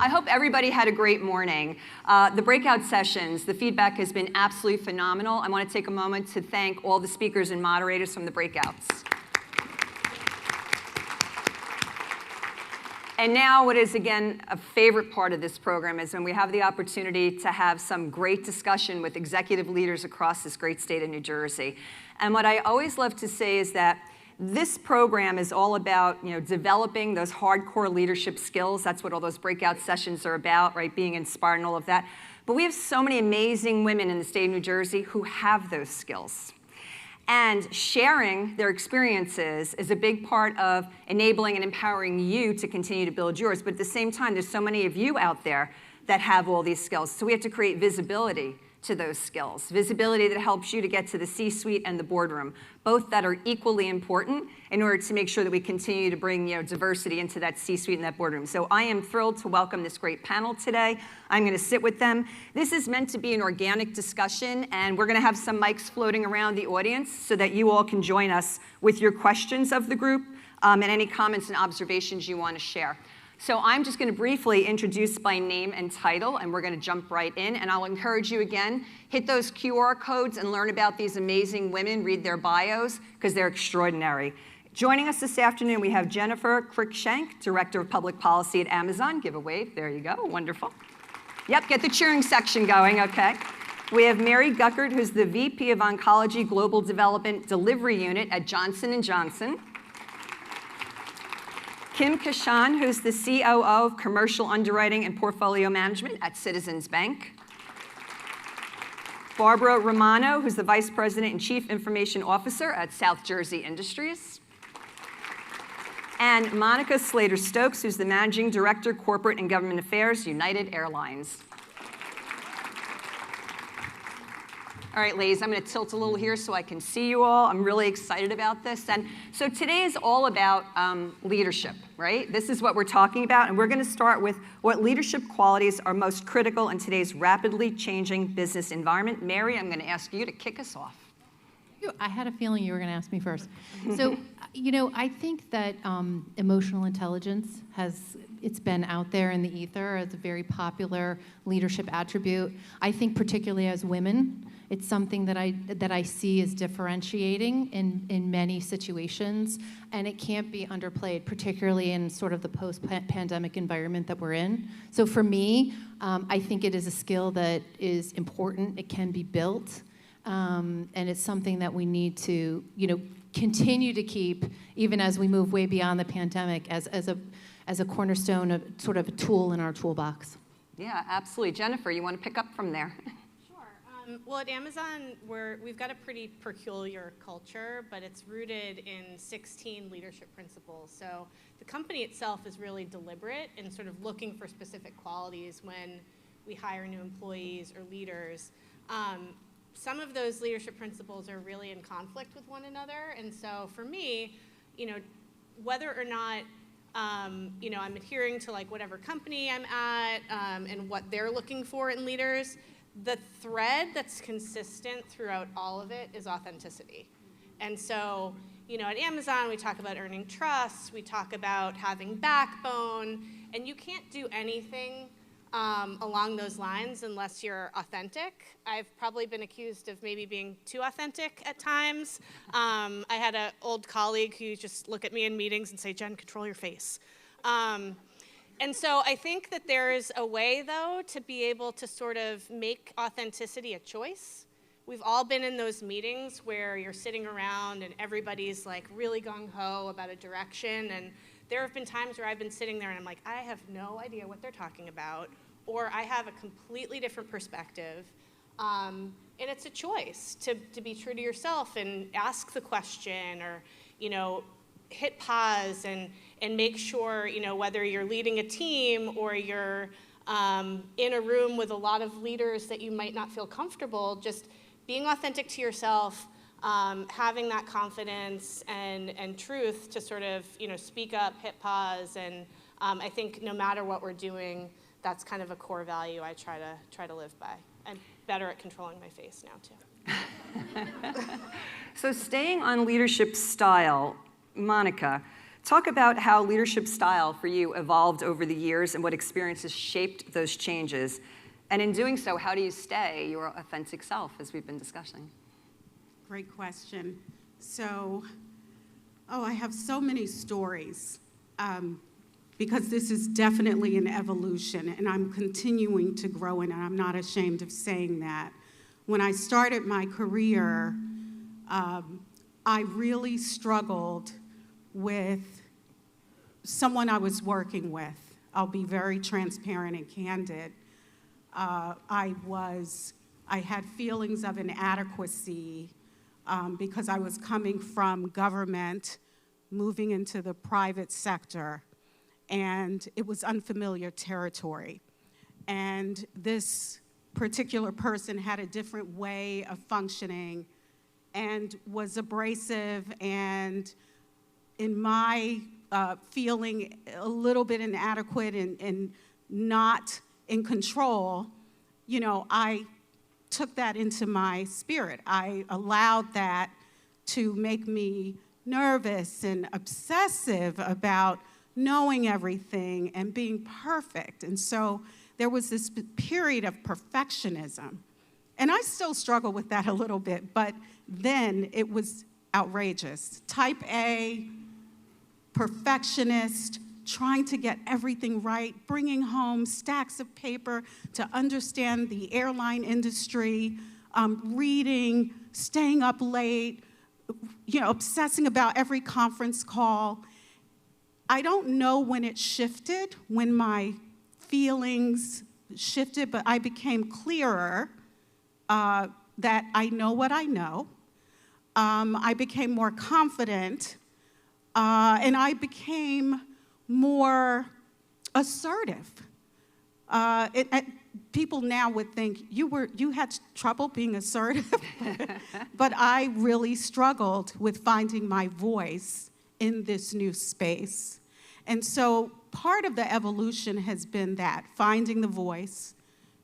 I hope everybody had a great morning. The breakout sessions, the feedback has been absolutely phenomenal. I want to take a moment to thank all the speakers and moderators from the breakouts. And now what is, again, a favorite part of this program is when we have the opportunity to have some great discussion with executive leaders across this great state of New Jersey. And what I always love to say is that this program is all about, developing those hardcore leadership skills. That's what all those breakout sessions are about, right? Being inspired and all of that. But we have so many amazing women in the state of New Jersey who have those skills. And sharing their experiences is a big part of enabling and empowering you to continue to build yours. But at the same time, there's so many of you out there that have all these skills. So we have to create visibility to those skills. Visibility that helps you to get to the C-suite and the boardroom, both that are equally important in order to make sure that we continue to bring diversity into that C-suite and that boardroom. So I am thrilled to welcome this great panel today. I'm going to sit with them. This is meant to be an organic discussion, and we're going to have some mics floating around the audience so that you all can join us with your questions of the group and any comments and observations you want to share. So I'm just going to briefly introduce by name and title, and we're going to jump right in. And I'll encourage you again, hit those QR codes and learn about these amazing women, read their bios, because they're extraordinary. Joining us this afternoon, we have Jennifer Cruikshank, Director of Public Policy at Amazon. Give a wave. There you go. Wonderful. Yep, get the cheering section going, okay. We have Mary Guckert, who's the VP of Oncology Global Development Delivery Unit at Johnson & Johnson. Kim Kashon, who's the COO of Commercial Underwriting and Portfolio Management at Citizens Bank. Barbara Romano, who's the Vice President and Chief Information Officer at South Jersey Industries. And Monica Slater Stokes, who's the Managing Director, Corporate and Government Affairs, United Airlines. All right, ladies, I'm going to tilt a little here so I can see you all. I'm really excited about this. And so today is all about leadership, right? This is what we're talking about. And we're going to start with what leadership qualities are most critical in today's rapidly changing business environment. Mary, I'm going to ask you to kick us off. I had a feeling you were going to ask me first. So, I think that emotional intelligence it's been out there in the ether as a very popular leadership attribute. I think particularly as women, it's something that I see as differentiating in many situations, and it can't be underplayed, particularly in sort of the post-pandemic environment that we're in. So for me, I think it is a skill that is important. It can be built, and it's something that we need to, continue to keep, even as we move way beyond the pandemic, as a cornerstone of sort of a tool in our toolbox. Yeah, absolutely. Jennifer, you want to pick up from there? Well, at Amazon, we've got a pretty peculiar culture, but it's rooted in 16 leadership principles. So the company itself is really deliberate in sort of looking for specific qualities when we hire new employees or leaders. Some of those leadership principles are really in conflict with one another. And so for me, whether or not I'm adhering to like whatever company I'm at and what they're looking for in leaders, the thread that's consistent throughout all of it is authenticity. And so, at Amazon, we talk about earning trust, we talk about having backbone, and you can't do anything along those lines unless you're authentic. I've probably been accused of maybe being too authentic at times. I had an old colleague who just look at me in meetings and say, "Jen, control your face." And so I think that there's a way, though, to be able to sort of make authenticity a choice. We've all been in those meetings where you're sitting around and everybody's like really gung-ho about a direction. And there have been times where I've been sitting there and I'm like, I have no idea what they're talking about, or I have a completely different perspective. And it's a choice to be true to yourself and ask the question or, hit pause and make sure, whether you're leading a team or you're in a room with a lot of leaders that you might not feel comfortable, just being authentic to yourself, having that confidence and truth to sort of, speak up, hit pause. And I think no matter what we're doing, that's kind of a core value I try to live by. I'm better at controlling my face now, too. So staying on leadership style, Monica, Talk about how leadership style for you evolved over the years and what experiences shaped those changes. And in doing so, how do you stay your authentic self, as we've been discussing? Great question. So, I have so many stories because this is definitely an evolution, and I'm continuing to grow in it. I'm not ashamed of saying that. When I started my career, I really struggled with someone I was working with. I'll be very transparent and candid. I had feelings of inadequacy because I was coming from government, moving into the private sector, and it was unfamiliar territory. And this particular person had a different way of functioning and was abrasive, and in my feeling a little bit inadequate and not in control, I took that into my spirit. I allowed that to make me nervous and obsessive about knowing everything and being perfect. And so there was this period of perfectionism. And I still struggle with that a little bit, but then it was outrageous. Type A, perfectionist, trying to get everything right, bringing home stacks of paper to understand the airline industry, reading, staying up late, obsessing about every conference call. I don't know when it shifted, when my feelings shifted, but I became clearer that I know what I know. I became more confident, and I became more assertive. People now would think you had trouble being assertive, but I really struggled with finding my voice in this new space. And so part of the evolution has been that, finding the voice,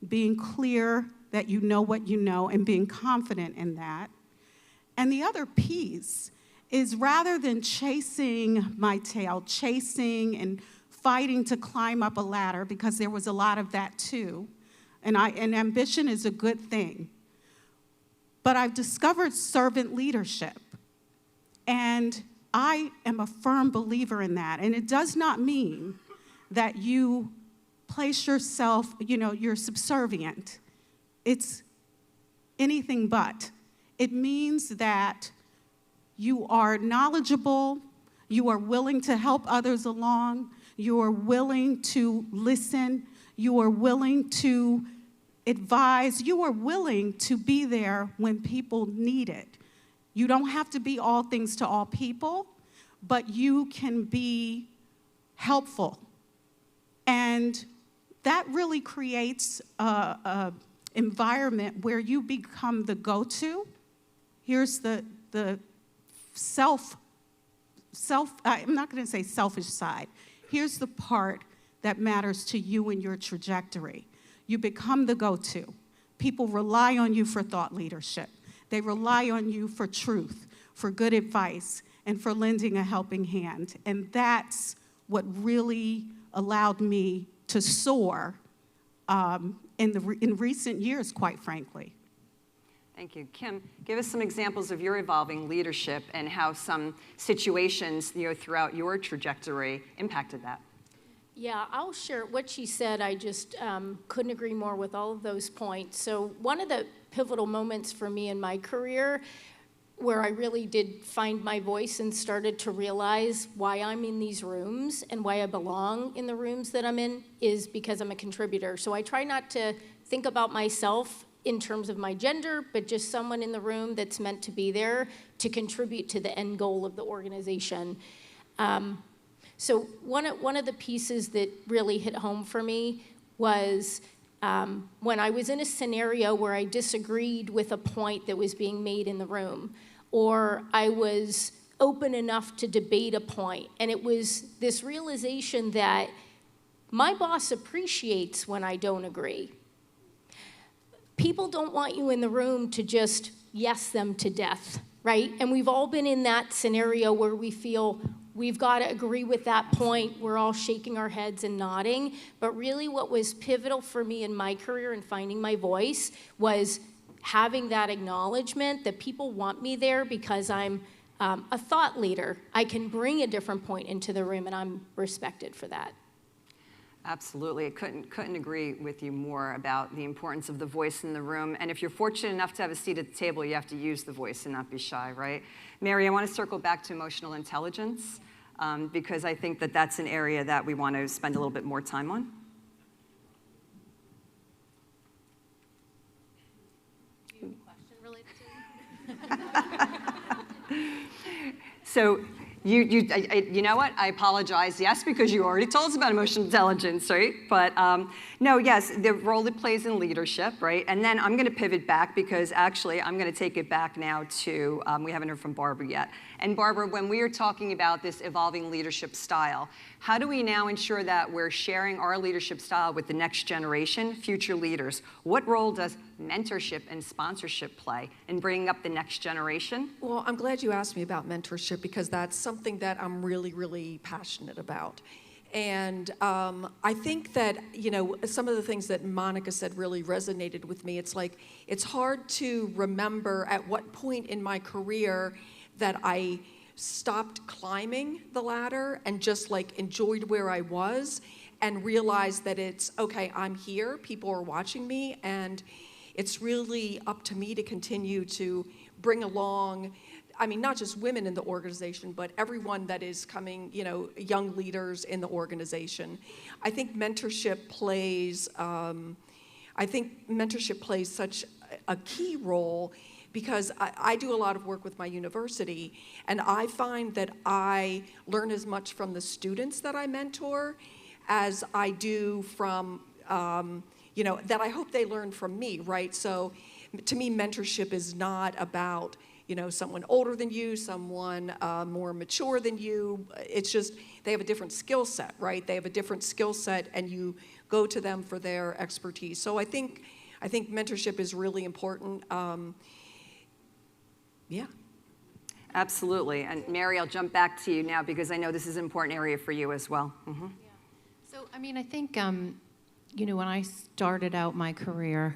being clear that you know what you know, and being confident in that. And the other piece is, rather than chasing my tail, chasing and fighting to climb up a ladder, because there was a lot of that too, and ambition is a good thing, but I've discovered servant leadership, and I am a firm believer in that. And it does not mean that you place yourself, you're subservient. It's anything but. It means that you are knowledgeable, you are willing to help others along, you are willing to listen, you are willing to advise, you are willing to be there when people need it. You don't have to be all things to all people, but you can be helpful. And that really creates an environment where you become the go-to. Here's the I'm not going to say selfish side. Here's the part that matters to you and your trajectory. You become the go-to. People rely on you for thought leadership. They rely on you for truth, for good advice, and for lending a helping hand. And that's what really allowed me to soar in recent years, quite frankly. Thank you. Kim, give us some examples of your evolving leadership and how some situations throughout your trajectory impacted that. Yeah, I'll share what she said. I just couldn't agree more with all of those points. So one of the pivotal moments for me in my career where I really did find my voice and started to realize why I'm in these rooms and why I belong in the rooms that I'm in is because I'm a contributor. So I try not to think about myself in terms of my gender, but just someone in the room that's meant to be there to contribute to the end goal of the organization. So one of the pieces that really hit home for me was when I was in a scenario where I disagreed with a point that was being made in the room, or I was open enough to debate a point, and it was this realization that my boss appreciates when I don't agree. People don't want you in the room to just yes them to death, right? And we've all been in that scenario where we feel, we've got to agree with that point. We're all shaking our heads and nodding. But really what was pivotal for me in my career and finding my voice was having that acknowledgement that people want me there because I'm a thought leader. I can bring a different point into the room, and I'm respected for that. Absolutely. I couldn't agree with you more about the importance of the voice in the room. And if you're fortunate enough to have a seat at the table, you have to use the voice and not be shy, right? Mary, I want to circle back to emotional intelligence because I think that that's an area that we want to spend a little bit more time on. Do you have a question related to So you know what? I apologize. Yes, because you already told us about emotional intelligence, right? But no, yes, the role it plays in leadership, right? And then I'm going to pivot back because actually I'm going to take it back now to, we haven't heard from Barbara yet. And Barbara, when we are talking about this evolving leadership style, how do we now ensure that we're sharing our leadership style with the next generation, future leaders? What role does mentorship and sponsorship play in bringing up the next generation? Well, I'm glad you asked me about mentorship because that's something that I'm really, really passionate about. And I think that, you know, some of the things that Monica said really resonated with me. It's like, it's hard to remember at what point in my career that I stopped climbing the ladder and just like enjoyed where I was and realized that it's, okay, I'm here, people are watching me, and it's really up to me to continue to bring along, I mean, not just women in the organization, but everyone that is coming, you know, young leaders in the organization. I think mentorship plays such a key role because I do a lot of work with my university, and I find that I learn as much from the students that I mentor as I do from, you know, that I hope they learn from me, right? So to me, mentorship is not about, you know, someone older than you, someone more mature than you. It's just they have a different skill set, right? They have a different skill set, and you go to them for their expertise. So I think mentorship is really important. Yeah. Absolutely. And Mary, I'll jump back to you now because I know this is an important area for you as well. Mm-hmm. Yeah. So, I mean, I think, you know, when I started out my career,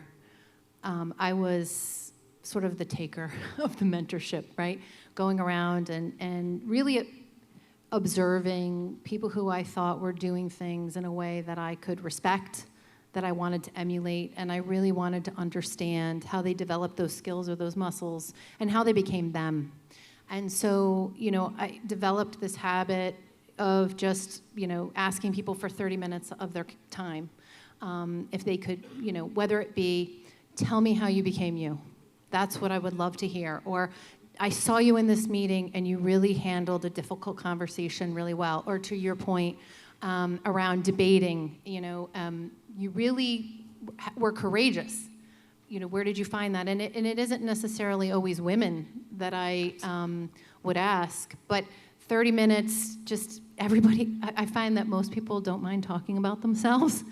I was sort of the taker of the mentorship, right? Going around and really observing people who I thought were doing things in a way that I could respect, that I wanted to emulate, and I really wanted to understand how they developed those skills or those muscles and how they became them. And so, you know, I developed this habit of just, you know, asking people for 30 minutes of their time. If they could, you know, whether it be, tell me how you became you. That's what I would love to hear. Or, I saw you in this meeting and you really handled a difficult conversation really well. Or to your point, around debating, you know, you really were courageous. You know, where did you find that? And it isn't necessarily always women that I would ask, but 30 minutes, just everybody, I find that most people don't mind talking about themselves.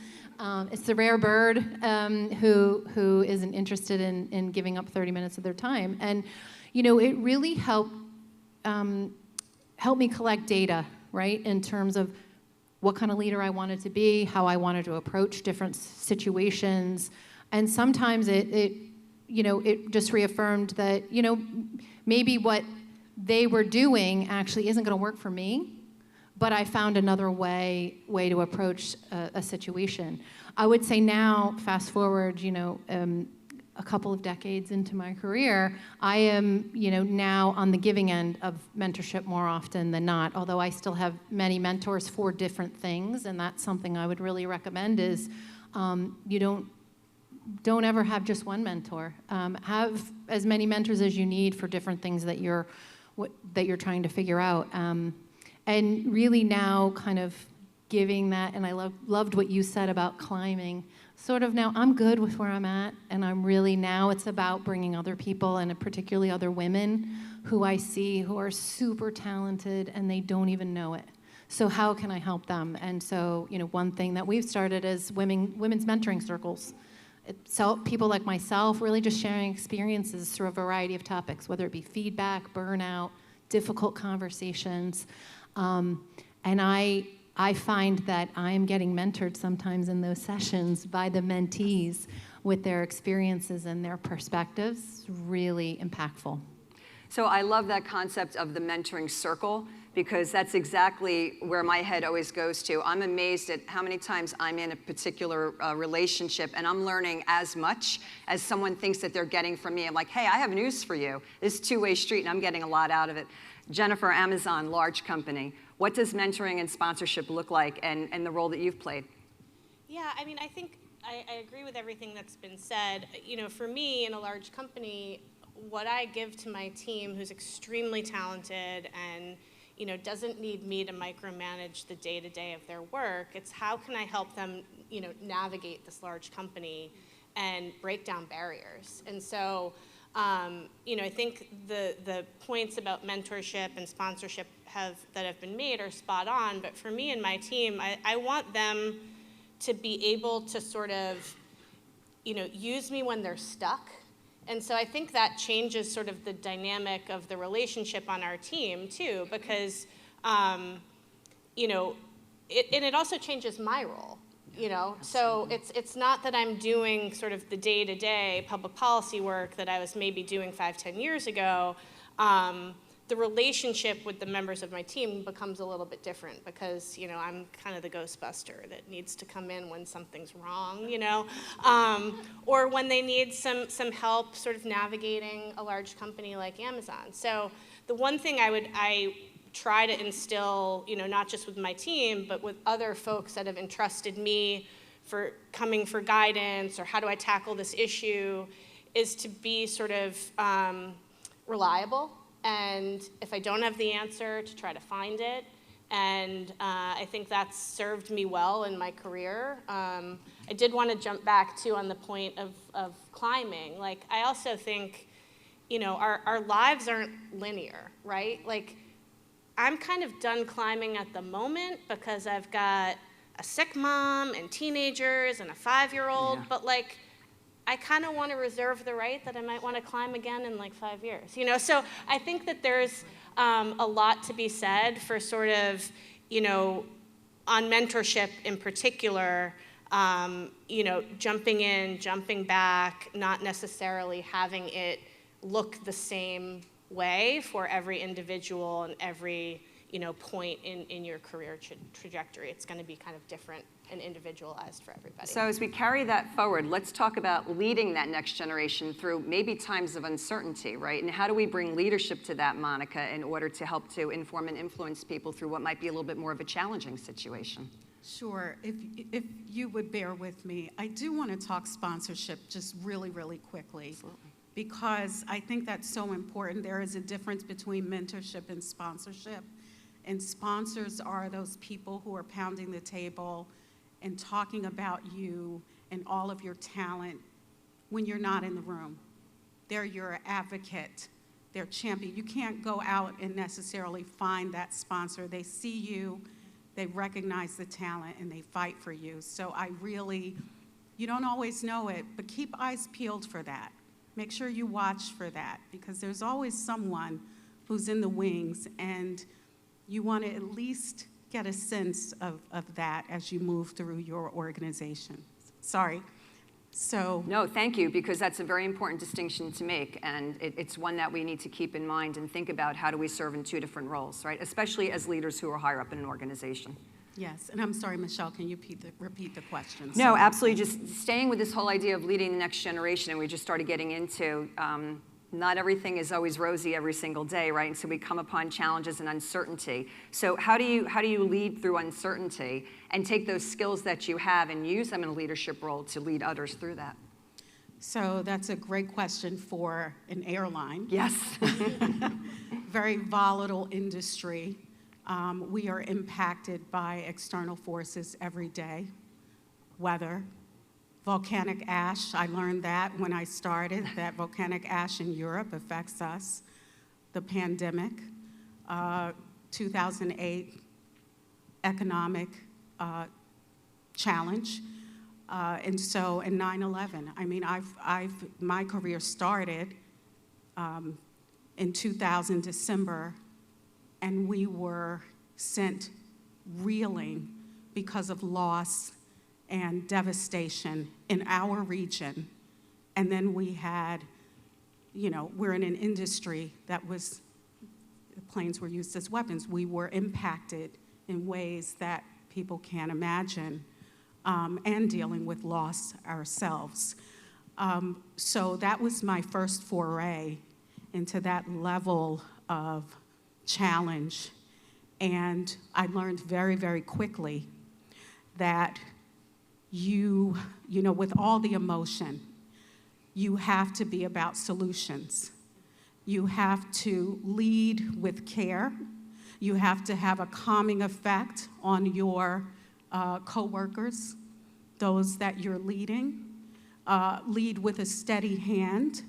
It's the rare bird who isn't interested in giving up 30 minutes of their time. And, you know, it really helped me collect data, right, in terms of what kind of leader I wanted to be, how I wanted to approach different situations. And sometimes it you know, it just reaffirmed that, you know, maybe what they were doing actually isn't going to work for me, but I found another way to approach a situation. I would say now, fast forward, you know, a couple of decades into my career, I am, you know, now on the giving end of mentorship more often than not, although I still have many mentors for different things, and that's something I would really recommend is you don't ever have just one mentor. Have as many mentors as you need for different things that you're trying to figure out. And really now kind of giving that, and I loved what you said about climbing. Sort of now I'm good with where I'm at, and I'm really now it's about bringing other people, and particularly other women who I see who are super talented and they don't even know it. So how can I help them? And so, you know, one thing that we've started is women's mentoring circles. So people like myself really just sharing experiences through a variety of topics, whether it be feedback, burnout, difficult conversations. And I find that I am getting mentored sometimes in those sessions by the mentees with their experiences and their perspectives, really impactful. So I love that concept of the mentoring circle, because that's exactly where my head always goes to. I'm amazed at how many times I'm in a particular relationship and I'm learning as much as someone thinks that they're getting from me. I'm like, hey, I have news for you. This is a two-way street and I'm getting a lot out of it. Jennifer, Amazon, large company. What does mentoring and sponsorship look like, and the role that you've played? Yeah, I mean, I think I agree with everything that's been said. You know, for me, in a large company, what I give to my team, who's extremely talented and, you know, doesn't need me to micromanage the day-to-day of their work, it's how can I help them, you know, navigate this large company and break down barriers. And so, you know, I think the points about mentorship and sponsorship that have been made are spot on, but for me and my team, I want them to be able to sort of, you know, use me when they're stuck. And so I think that changes sort of the dynamic of the relationship on our team too, because, you know, it also changes my role. You know, so it's not that I'm doing sort of the day-to-day public policy work that I was maybe doing 5-10 years ago. The relationship with the members of my team becomes a little bit different because, you know, I'm kind of the Ghostbuster that needs to come in when something's wrong, you know, or when they need some help sort of navigating a large company like Amazon. So the one thing I try to instill, you know, not just with my team, but with other folks that have entrusted me for coming for guidance or how do I tackle this issue, is to be sort of reliable. And if I don't have the answer, to try to find it. And I think that's served me well in my career. I did want to jump back too on the point of climbing. Like, I also think, you know, our lives aren't linear, right? Like, I'm kind of done climbing at the moment because I've got a sick mom and teenagers and a 5-year-old, but like, I kind of want to reserve the right that I might want to climb again in like 5 years, you know? So I think that there's a lot to be said for sort of, you know, on mentorship in particular, you know, jumping in, jumping back, not necessarily having it look the same way for every individual and every, you know, point in your career trajectory. It's going to be kind of different and individualized for everybody. So as we carry that forward, let's talk about leading that next generation through maybe times of uncertainty, right? And how do we bring leadership to that, Monica, in order to help to inform and influence people through what might be a little bit more of a challenging situation? Sure. If you would bear with me, I do want to talk sponsorship just really, really quickly. Absolutely. Because I think that's so important. There is a difference between mentorship and sponsorship. And sponsors are those people who are pounding the table and talking about you and all of your talent when you're not in the room. They're your advocate, their champion. You can't go out and necessarily find that sponsor. They see you, they recognize the talent, and they fight for you. So you don't always know it, but keep eyes peeled for that. Make sure you watch for that, because there's always someone who's in the wings, and you want to at least get a sense of that as you move through your organization. Sorry. So. No, thank you, because that's a very important distinction to make, and it's one that we need to keep in mind and think about. How do we serve in two different roles, right? Especially as leaders who are higher up in an organization. Yes, and I'm sorry, Michele, can you repeat the question? No, absolutely. Just staying with this whole idea of leading the next generation, and we just started getting into not everything is always rosy every single day, right? And so we come upon challenges and uncertainty. So how do you lead through uncertainty and take those skills that you have and use them in a leadership role to lead others through that? So that's a great question for an airline. Yes. Very volatile industry. We are impacted by external forces every day. Weather, volcanic ash. I learned that when I started, that volcanic ash in Europe affects us. The pandemic, 2008 economic challenge, and 9/11. I mean, my career started in 2000 December, and we were sent reeling because of loss and devastation in our region. And then we had, we're in an industry that was, the planes were used as weapons. We were impacted in ways that people can't imagine, and dealing with loss ourselves. So that was my first foray into that level of challenge. And I learned very, very quickly that with all the emotion, you have to be about solutions. You have to lead with care. You have to have a calming effect on your coworkers, those that you're leading. Lead with a steady hand.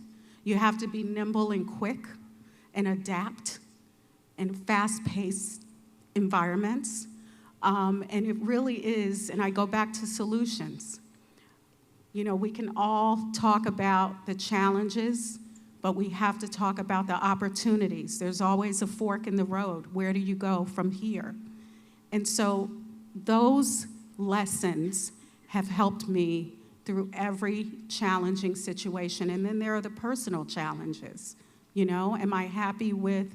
You have to be nimble and quick and adapt in fast-paced environments. And it really is, and I go back to solutions. We can all talk about the challenges, but we have to talk about the opportunities. There's always a fork in the road. Where do you go from here? And so those lessons have helped me through every challenging situation. And then there are the personal challenges. Am I happy with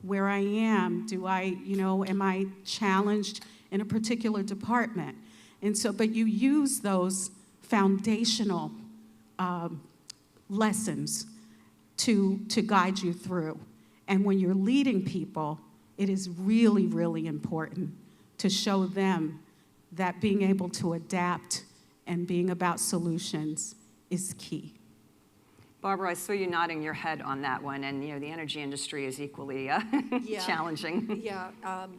where I am? Am I challenged in a particular department? And so, but you use those foundational lessons to guide you through. And when you're leading people, it is really, really important to show them that being able to adapt and being about solutions is key. Barbara, I saw you nodding your head on that one, and the energy industry is equally Yeah. challenging. Yeah,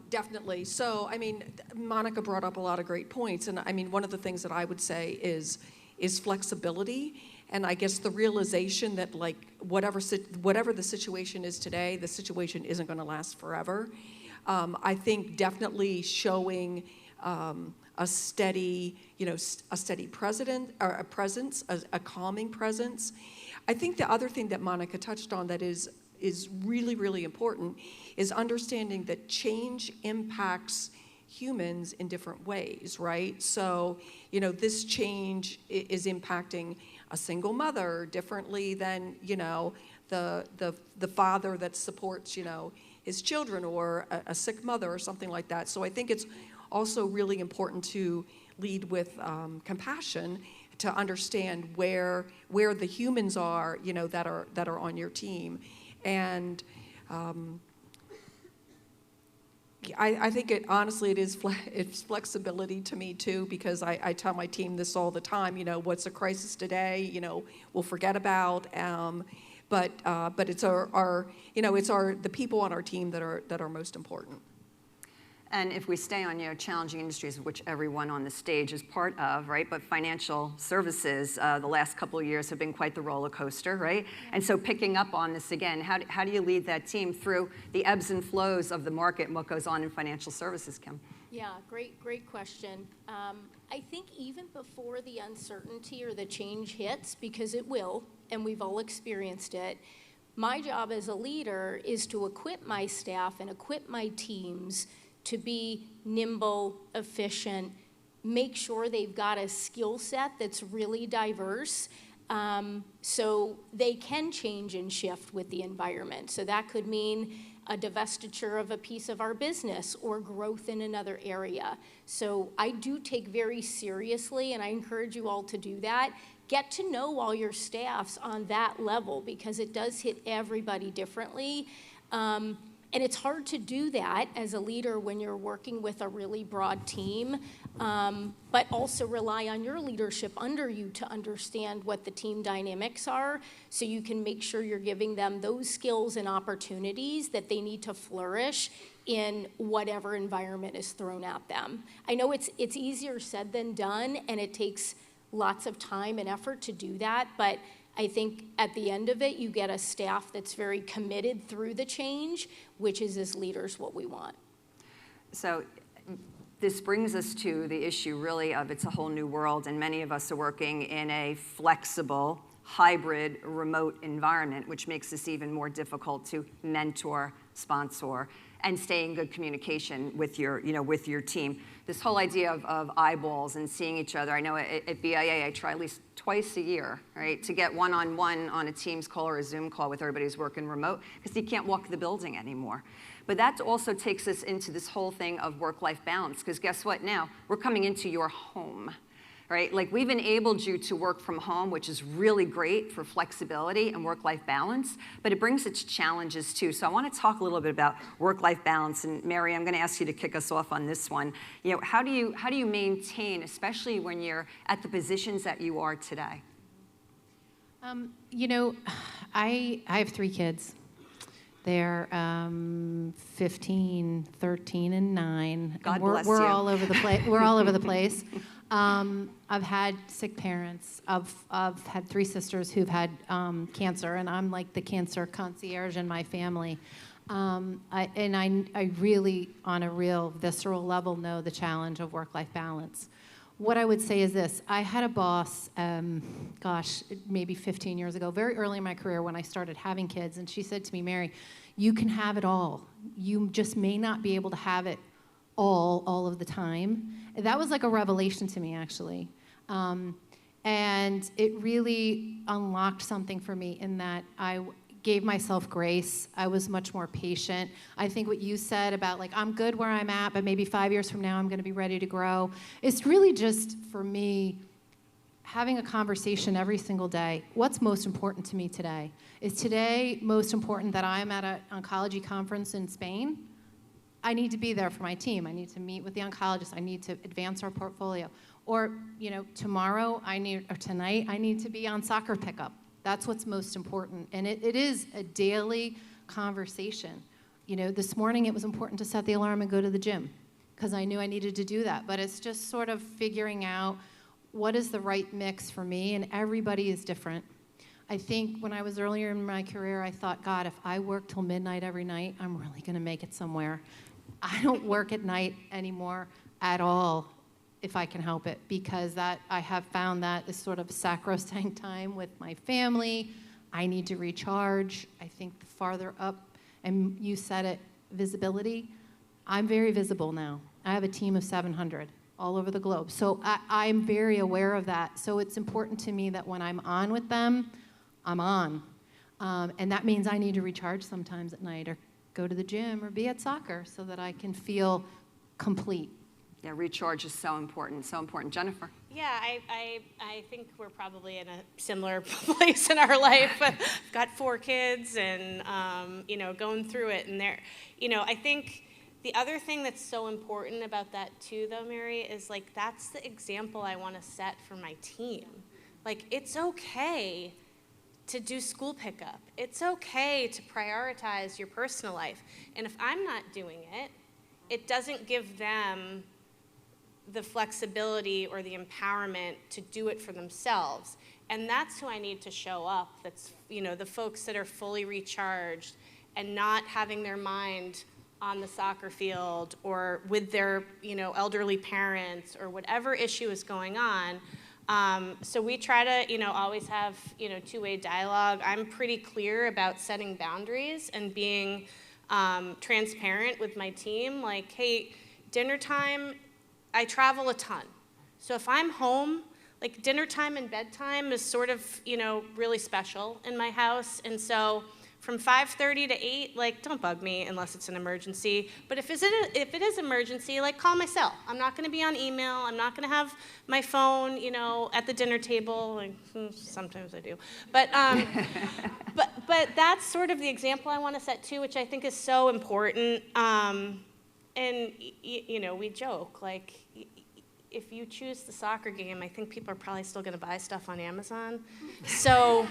definitely. So, Monica brought up a lot of great points, and one of the things that I would say is flexibility, and I guess the realization that whatever the situation is today, the situation isn't going to last forever. I think definitely showing a steady presence, a calming presence. I think the other thing that Monica touched on that is really, really important is understanding that change impacts humans in different ways, right? So, this change is impacting a single mother differently than, the father that supports, his children, or a sick mother or something like that. So I think it's also really important to lead with compassion, to understand where the humans are, that are on your team. And I think it's flexibility to me too, because I tell my team this all the time, what's a crisis today, we'll forget about, but it's the people on our team that are most important. And if we stay on, challenging industries, of which everyone on the stage is part of, right? But financial services, the last couple of years have been quite the roller coaster, right? And so picking up on this again, how do you lead that team through the ebbs and flows of the market and what goes on in financial services, Kim? Yeah, great question. I think even before the uncertainty or the change hits, because it will, and we've all experienced it, my job as a leader is to equip my staff and equip my teams to be nimble, efficient, make sure they've got a skill set that's really diverse, so they can change and shift with the environment. So that could mean a divestiture of a piece of our business or growth in another area. So I do take very seriously, and I encourage you all to do that. Get to know all your staffs on that level, because it does hit everybody differently. And it's hard to do that as a leader when you're working with a really broad team, but also rely on your leadership under you to understand what the team dynamics are, so you can make sure you're giving them those skills and opportunities that they need to flourish in whatever environment is thrown at them. I know it's easier said than done, and it takes lots of time and effort to do that, but I think at the end of it, you get a staff that's very committed through the change, which is, as leaders, what we want. So this brings us to the issue really of it's a whole new world, and many of us are working in a flexible, hybrid, remote environment, which makes this even more difficult to mentor, sponsor, and stay in good communication with your, with your team. This whole idea of eyeballs and seeing each other. I know at BIA, I try at least twice a year, right, to get one-on-one on a Teams call or a Zoom call with everybody who's working remote, because you can't walk the building anymore. But that also takes us into this whole thing of work-life balance, because guess what now? We're coming into your home, right? Like, we've enabled you to work from home, which is really great for flexibility and work-life balance, but it brings its challenges too. So I want to talk a little bit about work-life balance. And Mary, I'm going to ask you to kick us off on this one. How do you maintain, especially when you're at the positions that you are today? I have 3 kids. They're 15, 13, and 9. God We're bless you. all over the place. We're all over the place. I've had sick parents. I've had 3 sisters who've had cancer, and I'm like the cancer concierge in my family. I really, on a real visceral level, know the challenge of work-life balance. What I would say is this. I had a boss, maybe 15 years ago, very early in my career when I started having kids, and she said to me, Mary, you can have it all. You just may not be able to have it all of the time. And that was like a revelation to me, actually. And it really unlocked something for me in that I gave myself grace. I was much more patient. I think what you said about, like, I'm good where I'm at, but maybe 5 years from now I'm going to be ready to grow. It's really just, for me, having a conversation every single day. What's most important to me today? Is today most important that I'm at an oncology conference in Spain? I need to be there for my team. I need to meet with the oncologist. I need to advance our portfolio. Or, tomorrow or tonight, I need to be on soccer pickup. That's what's most important. And it is a daily conversation. This morning it was important to set the alarm and go to the gym because I knew I needed to do that. But it's just sort of figuring out what is the right mix for me, and everybody is different. I think when I was earlier in my career, I thought, God, if I work till midnight every night, I'm really going to make it somewhere. I don't work at night anymore at all, if I can help it, because I have found that is sort of sacrosanct time with my family. I need to recharge. I think the farther up, and you said it, visibility. I'm very visible now. I have a team of 700 all over the globe. So I'm very aware of that. So it's important to me that when I'm on with them, I'm on. And that means I need to recharge sometimes at night or go to the gym or be at soccer so that I can feel complete. Yeah, recharge is so important, so important. Jennifer? Yeah, I think we're probably in a similar place in our life. I've got 4 kids and, going through it. And I think the other thing that's so important about that too, though, Mary, is like, that's the example I want to set for my team. Like, it's okay to do school pickup. It's okay to prioritize your personal life. And if I'm not doing it, it doesn't give them the flexibility or the empowerment to do it for themselves. And that's who I need to show up. That's, the folks that are fully recharged and not having their mind on the soccer field or with their, elderly parents or whatever issue is going on. So we try to, always have, two-way dialogue. I'm pretty clear about setting boundaries and being transparent with my team. Like, hey, dinner time, I travel a ton. So if I'm home, like, dinner time and bedtime is sort of, really special in my house. And so from 5:30 to 8, like, don't bug me unless it's an emergency. But if it is emergency, like, call my cell. I'm not going to be on email. I'm not going to have my phone, at the dinner table. Like, sometimes I do. But but that's sort of the example I want to set too, which I think is so important. And we joke, like, if you choose the soccer game, I think people are probably still going to buy stuff on Amazon. So,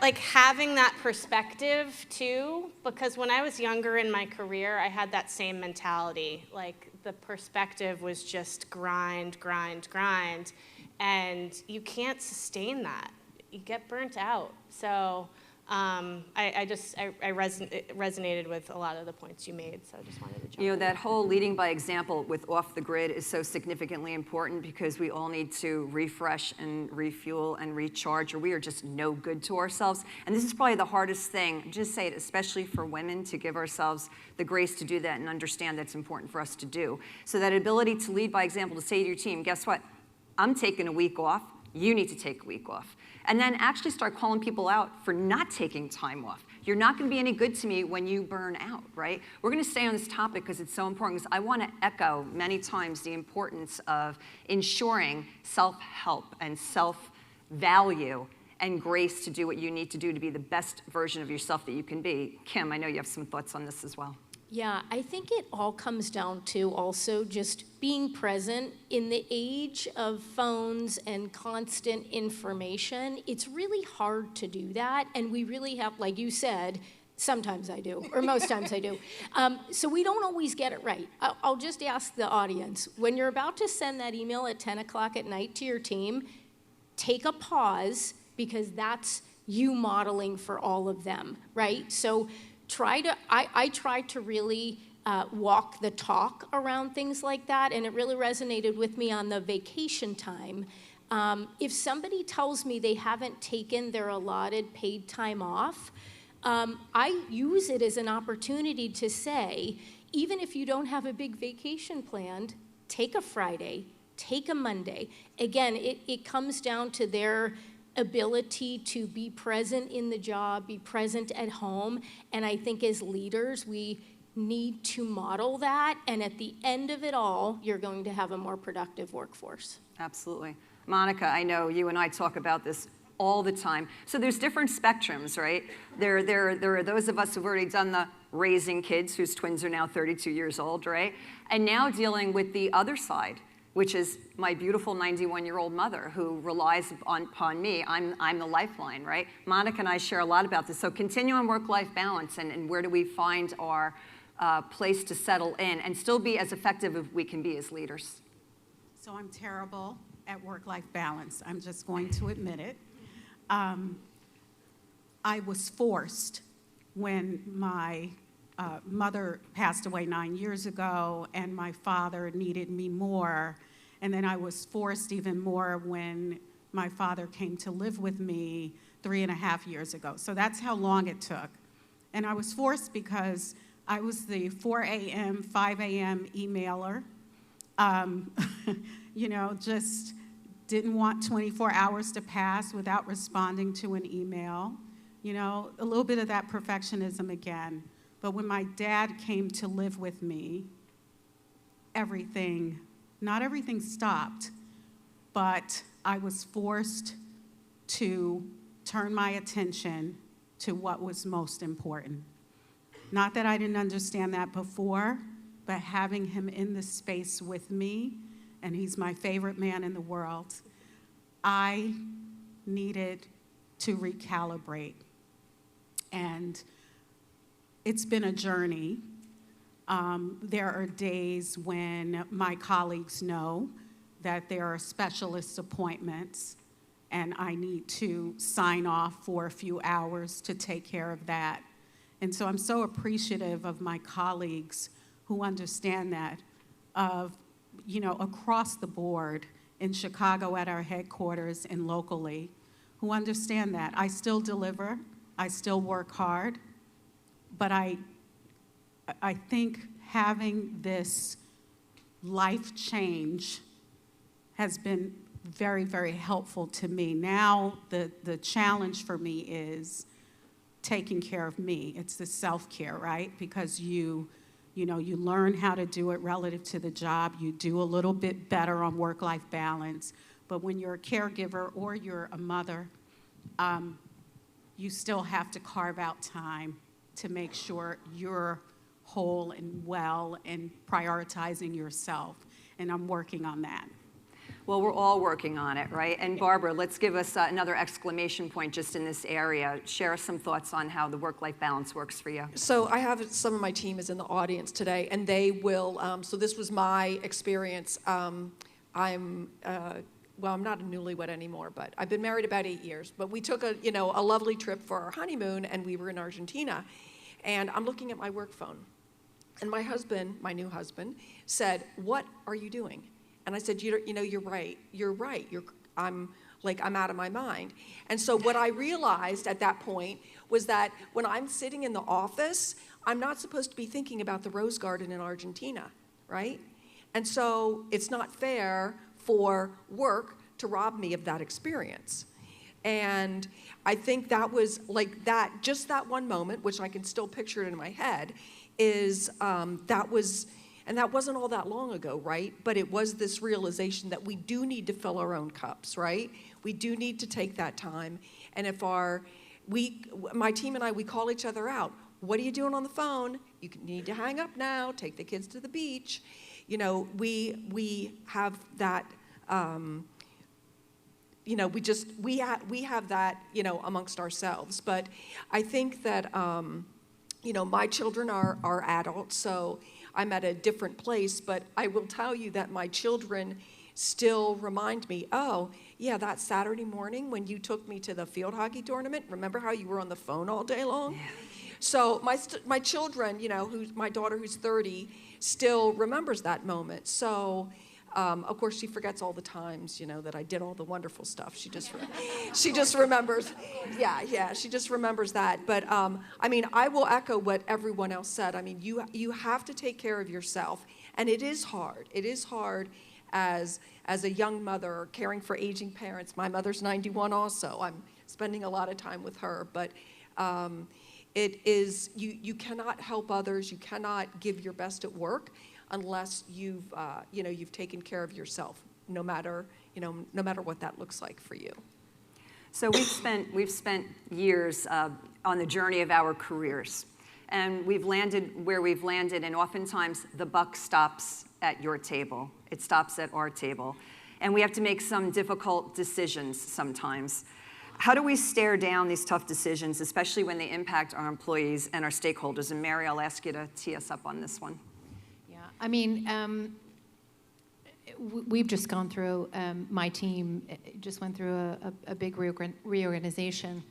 like, having that perspective too, because when I was younger in my career, I had that same mentality. Like, the perspective was just grind, grind, grind, and you can't sustain that. You get burnt out. So It resonated with a lot of the points you made, so I just wanted to jump You know, in. that whole leading by example with off the grid is so significantly important because we all need to refresh and refuel and recharge, or we are just no good to ourselves. And this is probably the hardest thing, just say it, especially for women, to give ourselves the grace to do that and understand that's important for us to do. So that ability to lead by example, to say to your team, guess what? I'm taking a week off. You need to take a week off. And then actually start calling people out for not taking time off. You're not going to be any good to me when you burn out, right? We're going to stay on this topic because it's so important, because I want to echo many times the importance of ensuring self-help and self-value and grace to do what you need to do to be the best version of yourself that you can be. Kim, I know you have some thoughts on this as well. Yeah, I think it all comes down to also just being present. In the age of phones and constant information, it's really hard to do that. And we really have, like you said, sometimes I do, or most times I do. So we don't always get it right. I'll just ask the audience, when you're about to send that email at 10 o'clock at night to your team, take a pause, because that's you modeling for all of them, right? So I try to really walk the talk around things like that, and it really resonated with me on the vacation time. If somebody tells me they haven't taken their allotted paid time off, I use it as an opportunity to say, even if you don't have a big vacation planned, take a Friday, take a Monday. Again, it comes down to their ability to be present in the job, be present at home. And I think as leaders, we need to model that. And at the end of it all, you're going to have a more productive workforce. Absolutely. Monica, I know you and I talk about this all the time. So there's different spectrums, right? There are those of us who've already done the raising kids, whose twins are now 32 years old, right? And now dealing with the other side, which is my beautiful 91-year-old mother who relies upon me. I'm the lifeline, right? Monica and I share a lot about this. So continue on work-life balance, and where do we find our place to settle in and still be as effective as we can be as leaders? So I'm terrible at work-life balance. I'm just going to admit it. I was forced when my mother passed away 9 years ago, and my father needed me more. And then I was forced even more when my father came to live with me 3.5 years ago. So that's how long it took. And I was forced because I was the 4 a.m., 5 a.m. emailer. You know, just didn't want 24 hours to pass without responding to an email. You know, a little bit of that perfectionism again. But when my dad came to live with me, not everything stopped, but I was forced to turn my attention to what was most important. Not that I didn't understand that before, but having him in the space with me, and he's my favorite man in the world, I needed to recalibrate. And it's been a journey. There are days when my colleagues know that there are specialist appointments, and I need to sign off for a few hours to take care of that. And so I'm so appreciative of my colleagues who understand that, you know, across the board, in Chicago at our headquarters and locally, who understand that. I still deliver, I still work hard, but I think having this life change has been very, very helpful to me. Now the challenge for me is taking care of me. It's the self-care, right? Because you learn how to do it relative to the job. You do a little bit better on work-life balance. But when you're a caregiver or you're a mother, you still have to carve out time to make sure you're whole and well and prioritizing yourself. And I'm working on that. Well, we're all working on it, right? And Barbara, let's give us another exclamation point just in this area. Share some thoughts on how the work-life balance works for you. So I have some of my team is in the audience today, and they will, so this was my experience. I'm well, I'm not a newlywed anymore, but I've been married about 8 years. But we took a lovely trip for our honeymoon, and we were in Argentina. And I'm looking at my work phone. And my husband, my new husband, said, "What are you doing?" And I said, you're right. I'm out of my mind. And so what I realized at that point was that when I'm sitting in the office, I'm not supposed to be thinking about the Rose Garden in Argentina, right? And so it's not fair for work to rob me of that experience. And I think that was just that one moment, which I can still picture it in my head, and that wasn't all that long ago, right? But it was this realization that we do need to fill our own cups, right? We do need to take that time. And if my team and I, we call each other out. What are you doing on the phone? You need to hang up now, take the kids to the beach. We have that, we have that, amongst ourselves. But I think that, my children are adults, so I'm at a different place, but I will tell you that my children still remind me, oh, yeah, that Saturday morning when you took me to the field hockey tournament, remember how you were on the phone all day long? Yeah. So my children, my daughter who's 30, still remembers that moment. So, of course, she forgets all the times, that I did all the wonderful stuff. She just remembers. Yeah, she just remembers that. But, I will echo what everyone else said. You have to take care of yourself. And it is hard. It is hard as a young mother caring for aging parents. My mother's 91 also. I'm spending a lot of time with her. But it is, you cannot help others. You cannot give your best at work unless you've taken care of yourself, no matter what that looks like for you. So we've spent years on the journey of our careers, and we've landed where we've landed, and oftentimes the buck stops at your table. It stops at our table, and we have to make some difficult decisions sometimes. How do we stare down these tough decisions, especially when they impact our employees and our stakeholders? And Mary, I'll ask you to tee us up on this one. We've just gone through, my team just went through a big reorganization.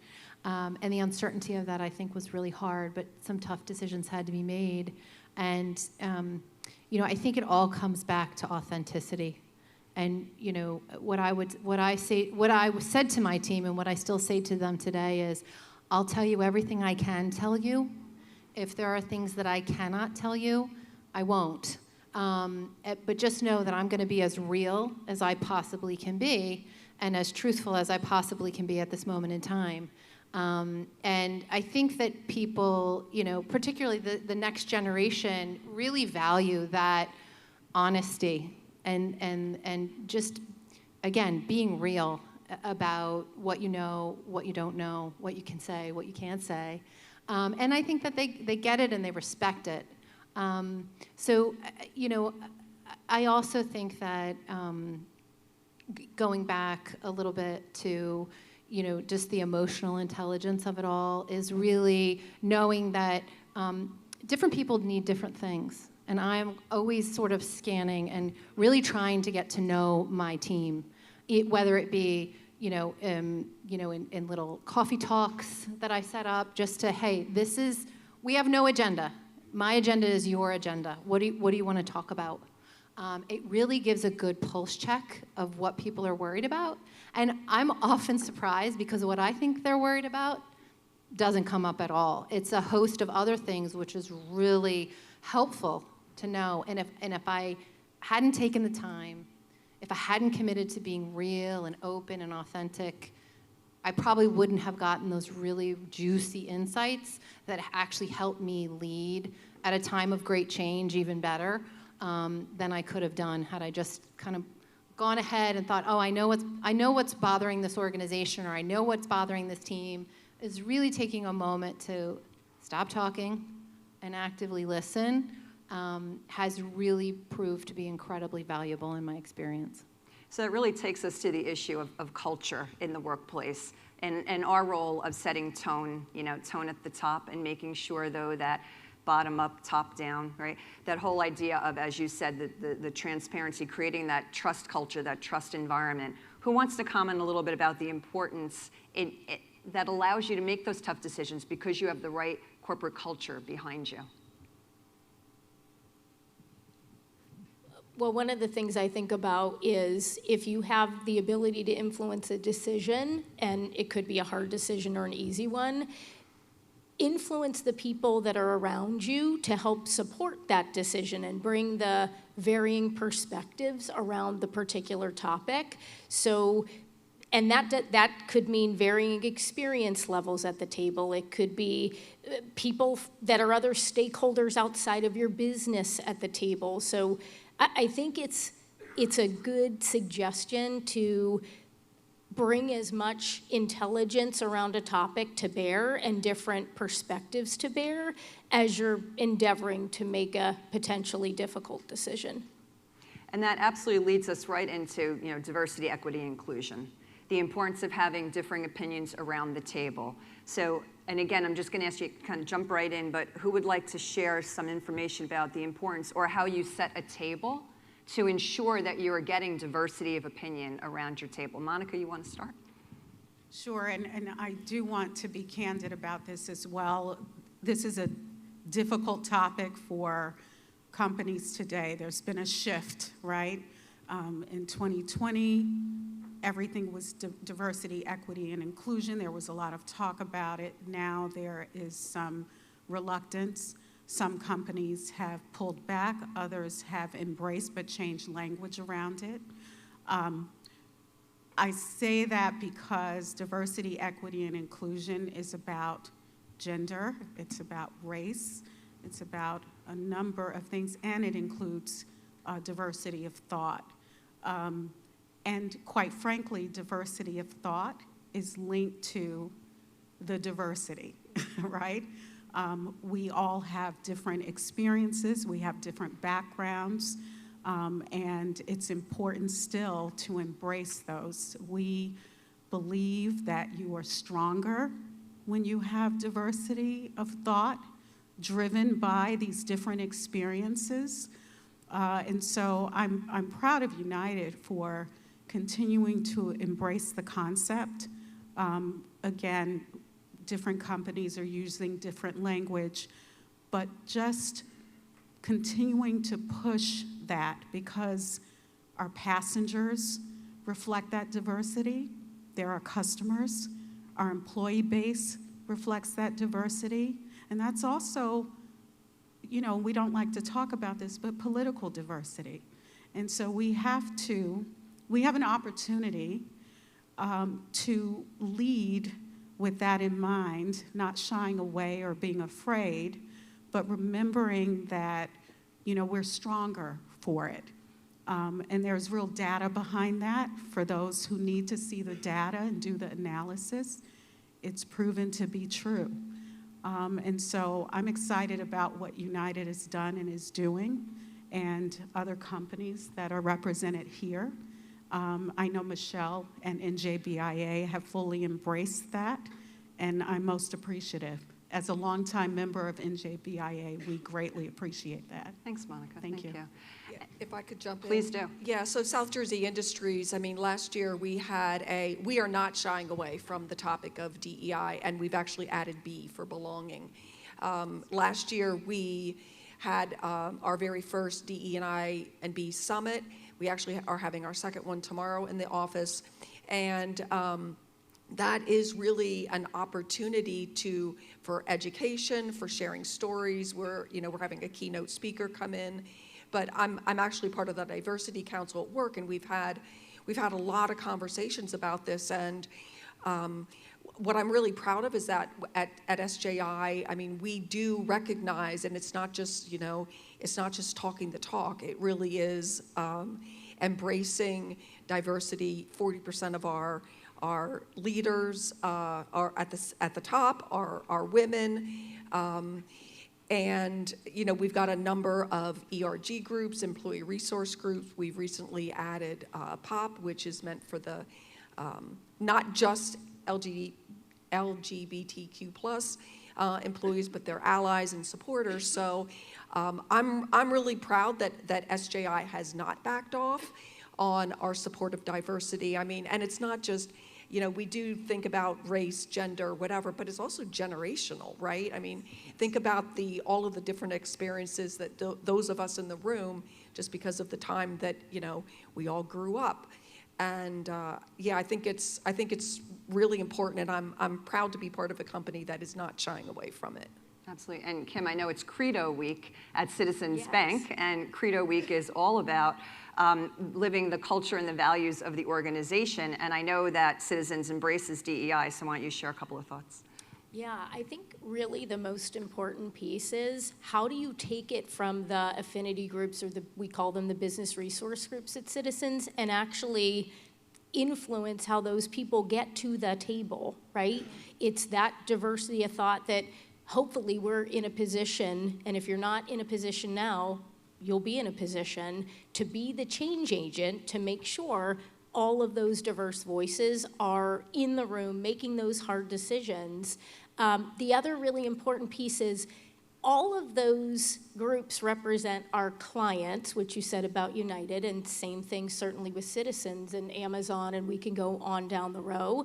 And the uncertainty of that, I think, was really hard, but some tough decisions had to be made. And, I think it all comes back to authenticity. And, what I said to my team and what I still say to them today is, I'll tell you everything I can tell you. If there are things that I cannot tell you, I won't. But just know that I'm going to be as real as I possibly can be and as truthful as I possibly can be at this moment in time. And I think that people, particularly the next generation, really value that honesty and just, again, being real about what you know, what you don't know, what you can say, what you can't say. And I think that they get it and they respect it. So, I also think that going back a little bit to, just the emotional intelligence of it all is really knowing that different people need different things. And I'm always sort of scanning and really trying to get to know my team, whether it be, in little coffee talks that I set up, just to, hey, we have no agenda. My agenda is your agenda. What do you want to talk about? It really gives a good pulse check of what people are worried about. And I'm often surprised because what I think they're worried about doesn't come up at all. It's a host of other things, which is really helpful to know. And if I hadn't taken the time, if I hadn't committed to being real and open and authentic, I probably wouldn't have gotten those really juicy insights that actually helped me lead at a time of great change even better than I could have done had I just kind of gone ahead and thought, oh, I know what's bothering this organization, or I know what's bothering this team. Is really taking a moment to stop talking and actively listen has really proved to be incredibly valuable in my experience. So it really takes us to the issue of culture in the workplace and our role of setting tone, tone at the top and making sure, though, that bottom up, top down, right? That whole idea of, as you said, the transparency, creating that trust culture, that trust environment Who wants to comment a little bit about the importance that allows you to make those tough decisions because you have the right corporate culture behind you? Well, one of the things I think about is if you have the ability to influence a decision, and it could be a hard decision or an easy one, influence the people that are around you to help support that decision and bring the varying perspectives around the particular topic. So, and that could mean varying experience levels at the table. It could be people that are other stakeholders outside of your business at the table. So I think it's a good suggestion to bring as much intelligence around a topic to bear and different perspectives to bear as you're endeavoring to make a potentially difficult decision. And that absolutely leads us right into, diversity, equity, and inclusion. The importance of having differing opinions around the table. So, and again, I'm just going to ask you to kind of jump right in, but who would like to share some information about the importance or how you set a table to ensure that you are getting diversity of opinion around your table? Monica, you want to start? Sure, and I do want to be candid about this as well. This is a difficult topic for companies today. There's been a shift, right? In 2020, everything was diversity, equity, and inclusion. There was a lot of talk about it. Now there is some reluctance. Some companies have pulled back, others have embraced but changed language around it. I say that because diversity, equity, and inclusion is about gender, it's about race, it's about a number of things, and it includes diversity of thought. And quite frankly, diversity of thought is linked to the diversity, right? We all have different experiences, we have different backgrounds, and it's important still to embrace those. We believe that you are stronger when you have diversity of thought driven by these different experiences. And so I'm proud of United for continuing to embrace the concept. Again, different companies are using different language, but just continuing to push that because our passengers reflect that diversity, they're our customers, our employee base reflects that diversity, and that's also, we don't like to talk about this, but political diversity. And so we have an opportunity to lead with that in mind, not shying away or being afraid, but remembering that, we're stronger for it. And there's real data behind that for those who need to see the data and do the analysis. It's proven to be true. And so I'm excited about what United has done and is doing, and other companies that are represented here. I know Michele and NJBIA have fully embraced that, and I'm most appreciative. As a longtime member of NJBIA, we greatly appreciate that. Thank Monica. Thank you. Yeah, if I could jump in. Please do. Yeah, so South Jersey Industries, last year we are not shying away from the topic of DEI, and we've actually added B for belonging. Last year we had our very first DE&I and B summit. We actually are having our second one tomorrow in the office, and that is really an opportunity for education, for sharing stories. We're having a keynote speaker come in, but I'm actually part of the Diversity Council at work, and we've had a lot of conversations about this. And what I'm really proud of is that at SJI, we do recognize, and it's not just talking the talk. It really is embracing diversity. 40% of our leaders are at the top are women, and we've got a number of ERG groups, employee resource groups. We've recently added POP, which is meant for the not just LGBTQ plus employees, but their allies and supporters. So I'm really proud that SJI has not backed off on our support of diversity. I mean, and it's not just, we do think about race, gender, whatever, but it's also generational, right? I mean, think about all of the different experiences that those of us in the room, just because of the time that, we all grew up. And yeah, I think it's really important, and I'm proud to be part of a company that is not shying away from it. Absolutely. And Kim, I know it's Credo Week at Citizens Yes. Bank, and Credo Week is all about living the culture and the values of the organization. And I know that Citizens embraces DEI, so why don't you share a couple of thoughts? Yeah, I think really the most important piece is how do you take it from the affinity groups, or we call them the business resource groups at Citizens, and actually influence how those people get to the table, right? It's that diversity of thought that hopefully we're in a position, and if you're not in a position now, you'll be in a position to be the change agent to make sure all of those diverse voices are in the room making those hard decisions. The other really important piece is all of those groups represent our clients, which you said about United, and same thing certainly with Citizens and Amazon, and we can go on down the row.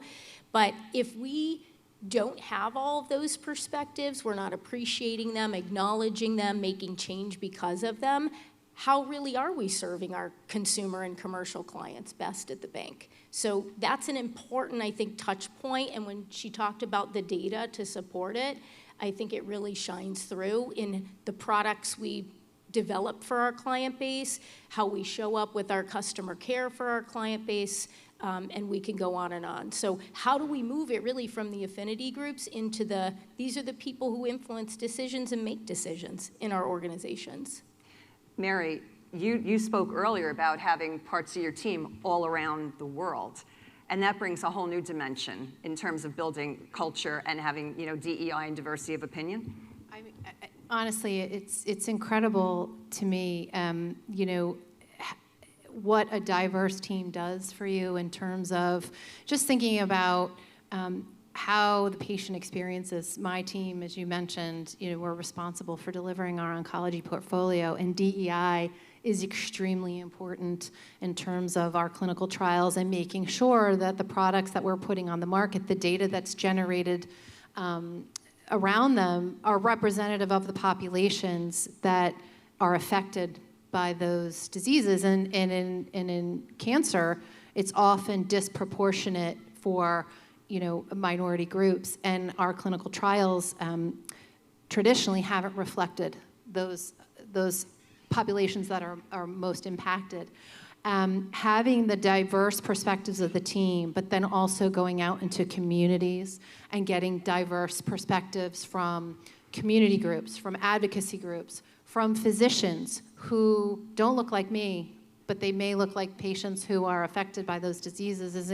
But if we don't have all of those perspectives, we're not appreciating them, acknowledging them, making change because of them, how really are we serving our consumer and commercial clients best at the bank? So that's an important, I think, touch point. And when she talked about the data to support it, I think it really shines through in the products we develop for our client base, how we show up with our customer care for our client base, and we can go on and on. So how do we move it really from the affinity groups into these are the people who influence decisions and make decisions in our organizations? Mary, you spoke earlier about having parts of your team all around the world. And that brings a whole new dimension in terms of building culture and having, DEI and diversity of opinion. Honestly, it's incredible to me, what a diverse team does for you in terms of just thinking about how the patient experiences. My team, as you mentioned, we're responsible for delivering our oncology portfolio, and DEI is extremely important in terms of our clinical trials and making sure that the products that we're putting on the market, the data that's generated around them, are representative of the populations that are affected by those diseases. And in cancer, it's often disproportionate for minority groups, and our clinical trials traditionally haven't reflected those populations that are most impacted. Having the diverse perspectives of the team, but then also going out into communities and getting diverse perspectives from community groups, from advocacy groups, from physicians who don't look like me, but they may look like patients who are affected by those diseases, is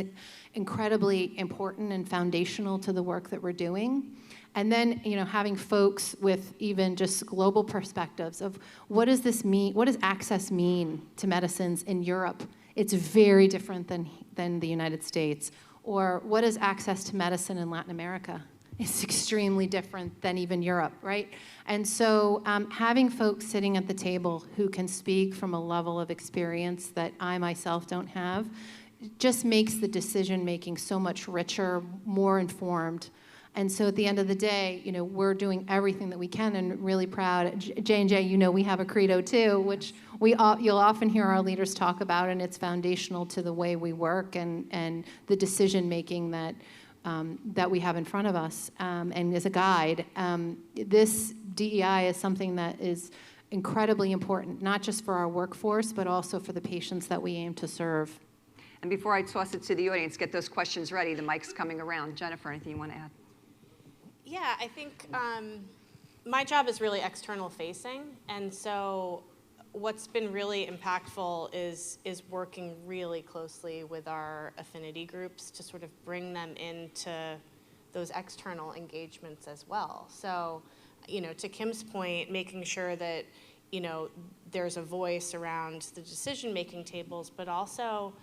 incredibly important and foundational to the work that we're doing. And then, having folks with even just global perspectives of what does this mean, what does access mean to medicines in Europe? It's very different than the United States. Or what is access to medicine in Latin America? It's extremely different than even Europe, right? And so having folks sitting at the table who can speak from a level of experience that I myself don't have just makes the decision-making so much richer, more informed. And so at the end of the day, we're doing everything that we can, and really proud. J&J, we have a credo too, which you'll often hear our leaders talk about, and it's foundational to the way we work and the decision-making that we have in front of us, and as a guide. This DEI is something that is incredibly important, not just for our workforce, but also for the patients that we aim to serve. And before I toss it to the audience, get those questions ready. The mic's coming around. Jennifer, anything you want to add? Yeah, I think my job is really external facing, and so what's been really impactful is working really closely with our affinity groups to sort of bring them into those external engagements as well. So, to Kim's point, making sure that, there's a voice around the decision-making tables, but also,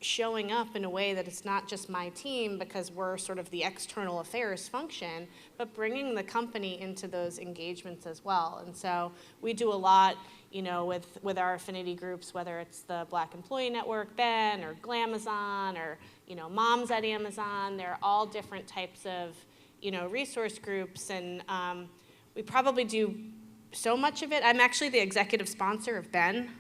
showing up in a way that it's not just my team because we're sort of the external affairs function, but bringing the company into those engagements as well. And so we do a lot, you know, with our affinity groups, whether it's the Black Employee Network, Ben, or Glamazon, or, you know, Moms at Amazon. They're all different types of, you know, resource groups, and we probably do so much of it. I'm actually the executive sponsor of Ben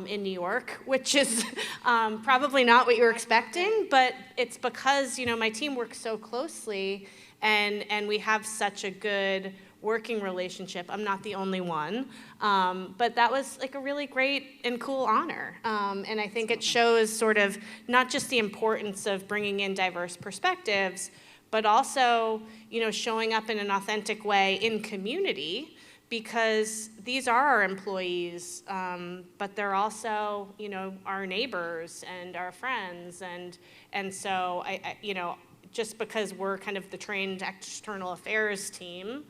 in New York, which is probably not what you were expecting, but it's because, you know, my team works so closely and we have such a good working relationship. I'm not the only one, but that was like a really great and cool honor. And I think it shows sort of not just the importance of bringing in diverse perspectives, but also, you know, showing up in an authentic way in community, because these are our employees, but they're also, you know, our neighbors and our friends, and so I you know, just because we're kind of the trained external affairs team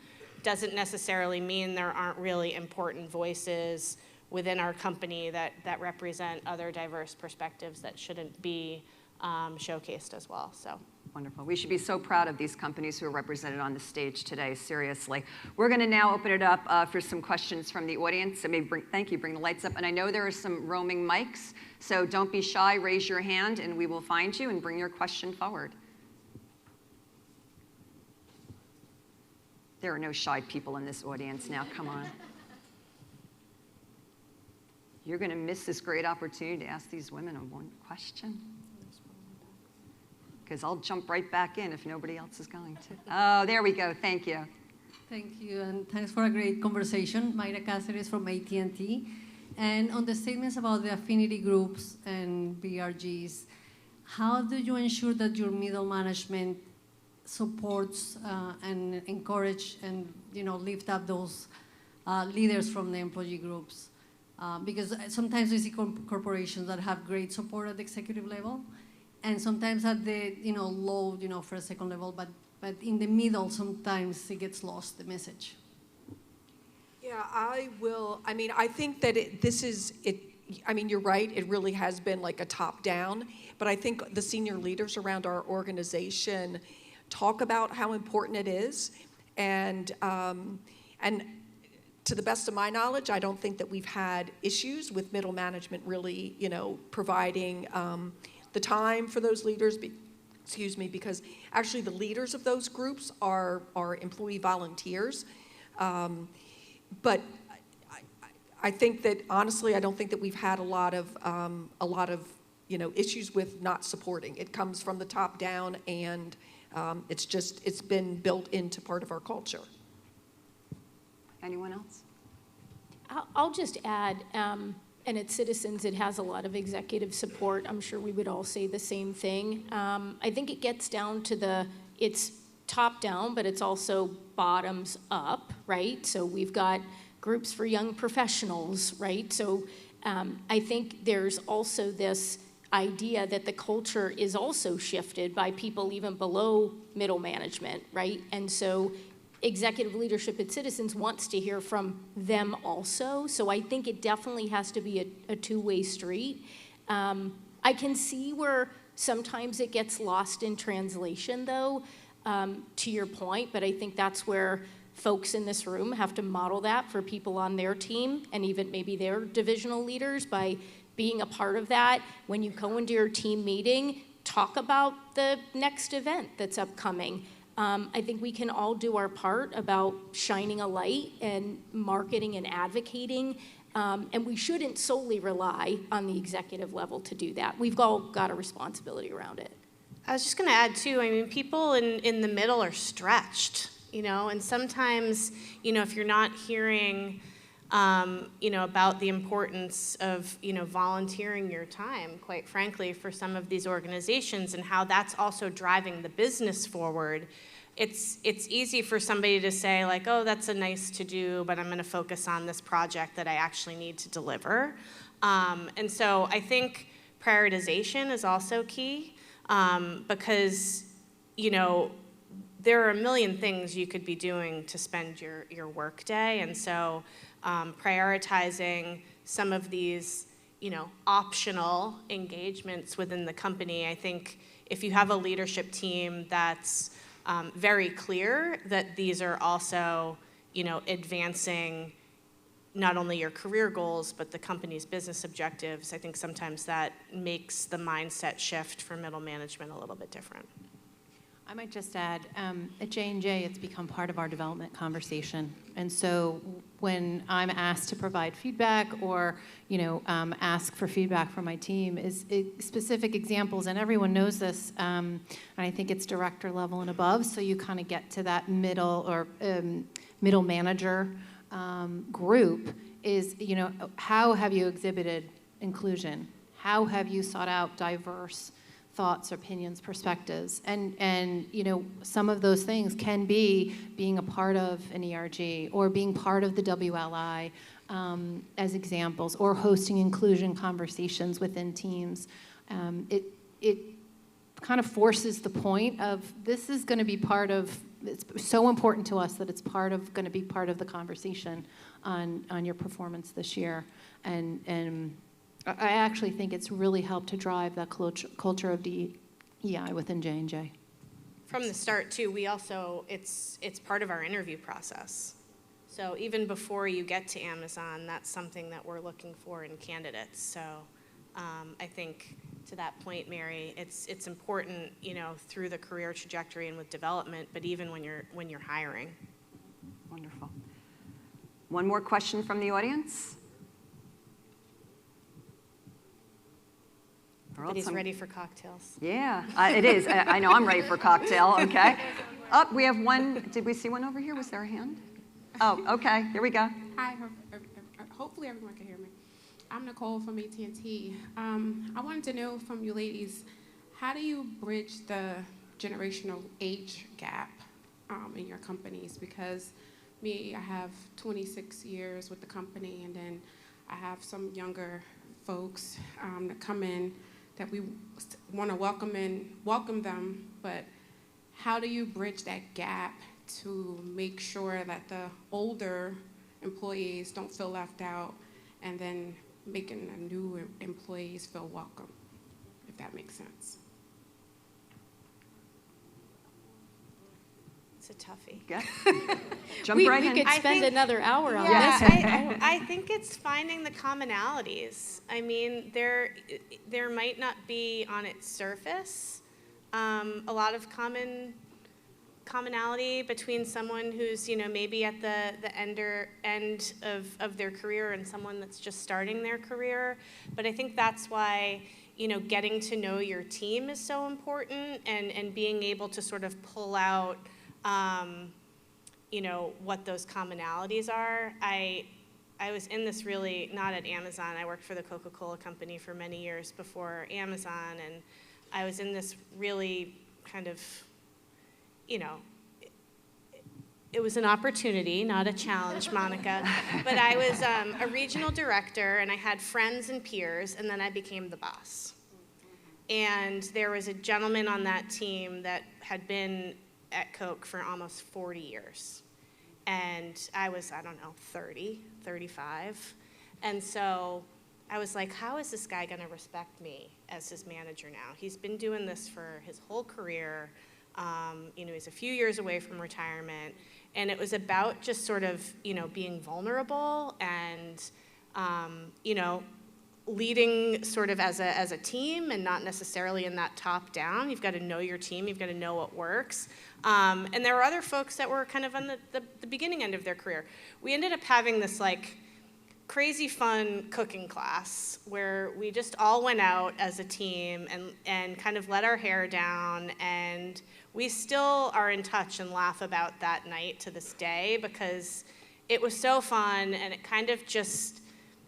doesn't necessarily mean there aren't really important voices within our company that represent other diverse perspectives that shouldn't be showcased as well. So. Wonderful. We should be so proud of these companies who are represented on the stage today, seriously. We're going to now open it up for some questions from the audience. So maybe thank you, bring the lights up. And I know there are some roaming mics, so don't be shy, raise your hand, and we will find you and bring your question forward. There are no shy people in this audience now, come on. You're going to miss this great opportunity to ask these women one question. Because I'll jump right back in if nobody else is going to. Oh, there we go. Thank you. Thank you, and thanks for a great conversation. Mayra Cáceres from AT&T. And on the statements about the affinity groups and BRGs, how do you ensure that your middle management supports and encourage and, you know, lift up those leaders from the employee groups? Because sometimes we see corporations that have great support at the executive level, and sometimes at the, you know, low, you know, first, second level, but in the middle, sometimes it gets lost, the message. Yeah, I will. I mean, I think that I mean, you're right. It really has been like a top down, but I think the senior leaders around our organization talk about how important it is. And to the best of my knowledge, I don't think that we've had issues with middle management really, you know, providing the time for those leaders, because actually the leaders of those groups are employee volunteers. But I think that, honestly, I don't think that we've had a lot of you know, issues with not supporting. It comes from the top down, and it's been built into part of our culture. Anyone else? I'll just add, and at Citizens, it has a lot of executive support. I'm sure we would all say the same thing. I think it gets down to it's top down, but it's also bottoms up, right? So we've got groups for young professionals, right? So I think there's also this idea that the culture is also shifted by people even below middle management, right? And so executive leadership at Citizens wants to hear from them also. So I think it definitely has to be a two-way street. I can see where sometimes it gets lost in translation, though, to your point, but I think that's where folks in this room have to model that for people on their team and even maybe their divisional leaders by being a part of that. When you go into your team meeting, talk about the next event that's upcoming. I think we can all do our part about shining a light and marketing and advocating, and we shouldn't solely rely on the executive level to do that. We've all got a responsibility around it. I was just going to add, too, I mean, people in the middle are stretched, you know, and sometimes, you know, if you're not hearing, you know, about the importance of, you know, volunteering your time, quite frankly, for some of these organizations and how that's also driving the business forward, it's easy for somebody to say, like, oh, that's a nice to do, but I'm going to focus on this project that I actually need to deliver. And so I think prioritization is also key. Because, you know, there are a million things you could be doing to spend your work day, and so prioritizing some of these, optional engagements within the company. I think if you have a leadership team that's very clear that these are also, advancing not only your career goals, but the company's business objectives, I think sometimes that makes the mindset shift for middle management a little bit different. I might just add, at J&J, it's become part of our development conversation. And so when I'm asked to provide feedback or, ask for feedback from my team, is specific examples, and everyone knows this, and I think it's director level and above, so you kind of get to that middle or middle manager group is, how have you exhibited inclusion? How have you sought out diverse thoughts, opinions, perspectives, and some of those things can be being a part of an ERG or being part of the WLI as examples, or hosting inclusion conversations within teams. It kind of forces the point of this is going to be part of. It's so important to us that it's going to be part of the conversation on your performance this year, and I actually think it's really helped to drive that culture of DEI within J&J. From the start, too, we also, it's part of our interview process. So even before you get to Amazon, that's something that we're looking for in candidates. So I think to that point, Mary, it's important, through the career trajectory and with development, but even when you're hiring. Wonderful. One more question from the audience? Everybody's ready for cocktails. Yeah, it is. I know I'm ready for cocktail, okay. Oh, we have one. Did we see one over here? Was there a hand? Oh, okay, here we go. Hi, hopefully everyone can hear me. I'm Nicole from AT&T. I wanted to know from you ladies, how do you bridge the generational age gap in your companies? Because I have 26 years with the company, and then I have some younger folks that come in that we want to welcome them, but how do you bridge that gap to make sure that the older employees don't feel left out, and then making the new employees feel welcome, if that makes sense? It's a toughie. Yeah. Jump We right in. could spend another hour on Yeah, this. I think it's finding the commonalities. I mean, there might not be on its surface a lot of commonality between someone who's maybe at the end of their career and someone that's just starting their career. But I think that's why getting to know your team is so important, and being able to sort of pull out what those commonalities are. I was in this really, not at Amazon, I worked for the Coca-Cola company for many years before Amazon, and I was in this really kind of, it was an opportunity, not a challenge, Monica, but I was a regional director, and I had friends and peers, and then I became the boss. And there was a gentleman on that team that had been at Coke for almost 40 years. And I was, 30, 35. And so I was like, how is this guy gonna respect me as his manager now? He's been doing this for his whole career. He's a few years away from retirement. And it was about just sort of, being vulnerable and, leading sort of as a team, and not necessarily in that top down. You've got to know your team. You've got to know what works. And there were other folks that were kind of on the beginning end of their career. We ended up having this crazy fun cooking class where we just all went out as a team and kind of let our hair down, and we still are in touch and laugh about that night to this day, because it was so fun, and it kind of just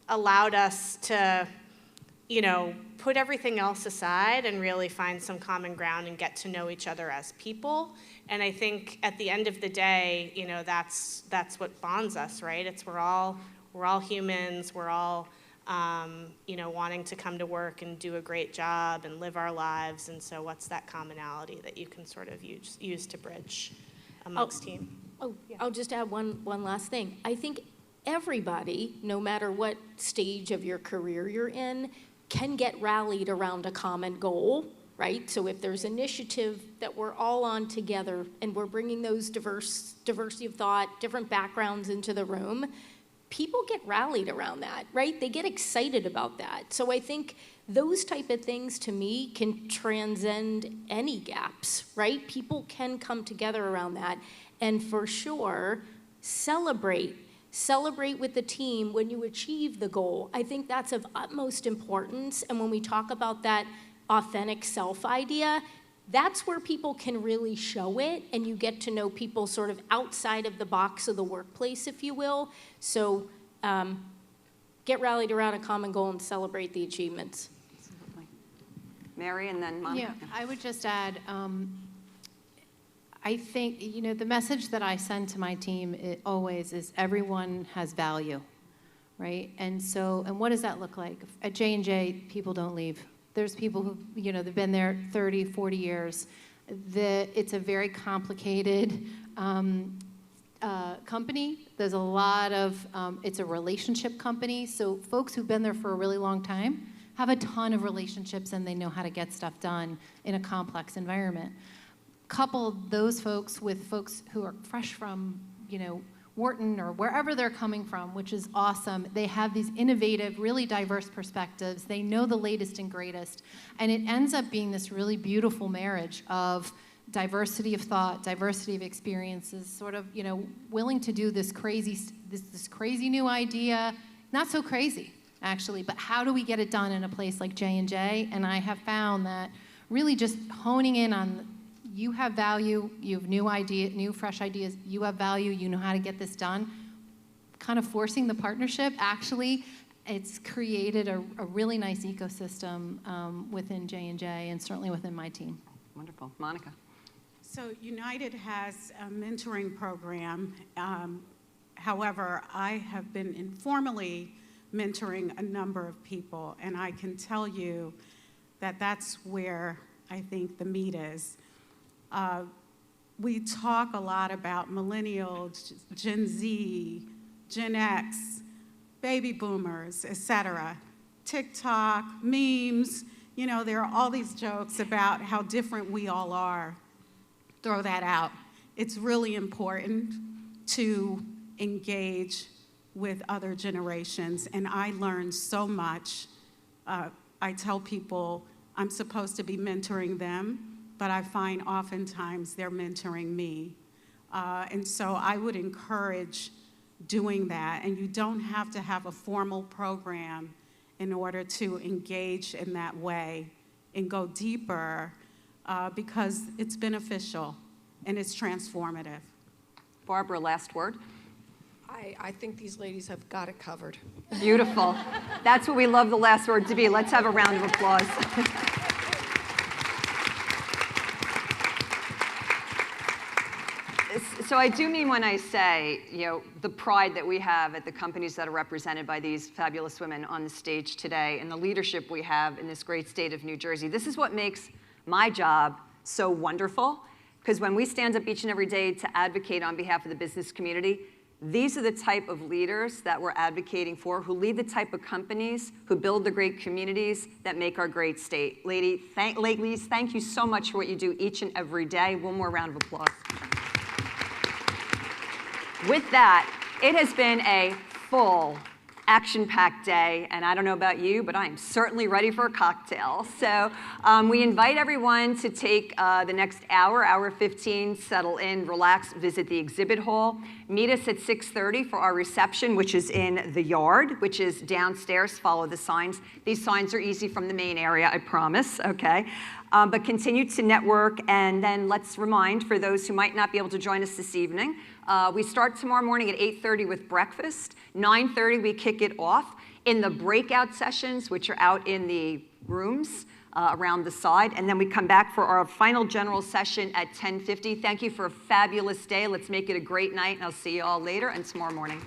allowed us to, put everything else aside and really find some common ground and get to know each other as people. And I think at the end of the day, that's what bonds us, right? It's we're all humans. We're all, wanting to come to work and do a great job and live our lives. And so what's that commonality that you can sort of use to bridge amongst team? I'll just add one last thing. I think everybody, no matter what stage of your career you're in, can get rallied around a common goal, right? So if there's initiative that we're all on together and we're bringing those diversity of thought, different backgrounds into the room, people get rallied around that, right? They get excited about that. So I think those type of things to me can transcend any gaps, right? People can come together around that. And for sure, celebrate with the team when you achieve the goal. I think that's of utmost importance. And when we talk about that authentic self idea, that's where people can really show it, and you get to know people sort of outside of the box of the workplace, if you will. So get rallied around a common goal and celebrate the achievements. Absolutely. Mary, and then Monica. Yeah, I would just add, I think, the message that I send to my team always is everyone has value, right? And what does that look like? At J&J, people don't leave. There's people who, they've been there 30, 40 years. It's a very complicated company. There's a lot of, it's a relationship company. So folks who've been there for a really long time have a ton of relationships, and they know how to get stuff done in a complex environment. Couple those folks with folks who are fresh from, Wharton or wherever they're coming from, which is awesome. They have these innovative, really diverse perspectives. They know the latest and greatest. And it ends up being this really beautiful marriage of diversity of thought, diversity of experiences, sort of, willing to do this crazy new idea. Not so crazy, actually, but how do we get it done in a place like J&J? And I have found that really just honing in on you have value, you have new fresh ideas, you have value, you know how to get this done. Kind of forcing the partnership, actually, it's created a really nice ecosystem within J&J and certainly within my team. Wonderful. Monica. So United has a mentoring program. However, I have been informally mentoring a number of people, and I can tell you that that's where I think the meat is. We talk a lot about millennials, Gen Z, Gen X, baby boomers, et cetera. TikTok, memes, there are all these jokes about how different we all are. Throw that out. It's really important to engage with other generations, and I learned so much. I tell people I'm supposed to be mentoring them, but I find oftentimes they're mentoring me. And so I would encourage doing that. And you don't have to have a formal program in order to engage in that way and go deeper because it's beneficial and it's transformative. Barbara, last word. I think these ladies have got it covered. Beautiful. That's what we love the last word to be. Let's have a round of applause. So I do mean when I say, the pride that we have at the companies that are represented by these fabulous women on the stage today and the leadership we have in this great state of New Jersey. This is what makes my job so wonderful, because when we stand up each and every day to advocate on behalf of the business community, these are the type of leaders that we're advocating for, who lead the type of companies, who build the great communities that make our great state. Ladies, thank you so much for what you do each and every day. One more round of applause. With that, it has been a full, action-packed day, and I don't know about you, but I am certainly ready for a cocktail. So we invite everyone to take the next hour 15, settle in, relax, visit the exhibit hall. Meet us at 6:30 for our reception, which is in the yard, which is downstairs. Follow the signs. These signs are easy from the main area, I promise, okay? But continue to network, and then let's remind, for those who might not be able to join us this evening, we start tomorrow morning at 8:30 with breakfast. 9:30 we kick it off. In the breakout sessions, which are out in the rooms around the side, and then we come back for our final general session at 10:50. Thank you for a fabulous day. Let's make it a great night, and I'll see you all later and tomorrow morning.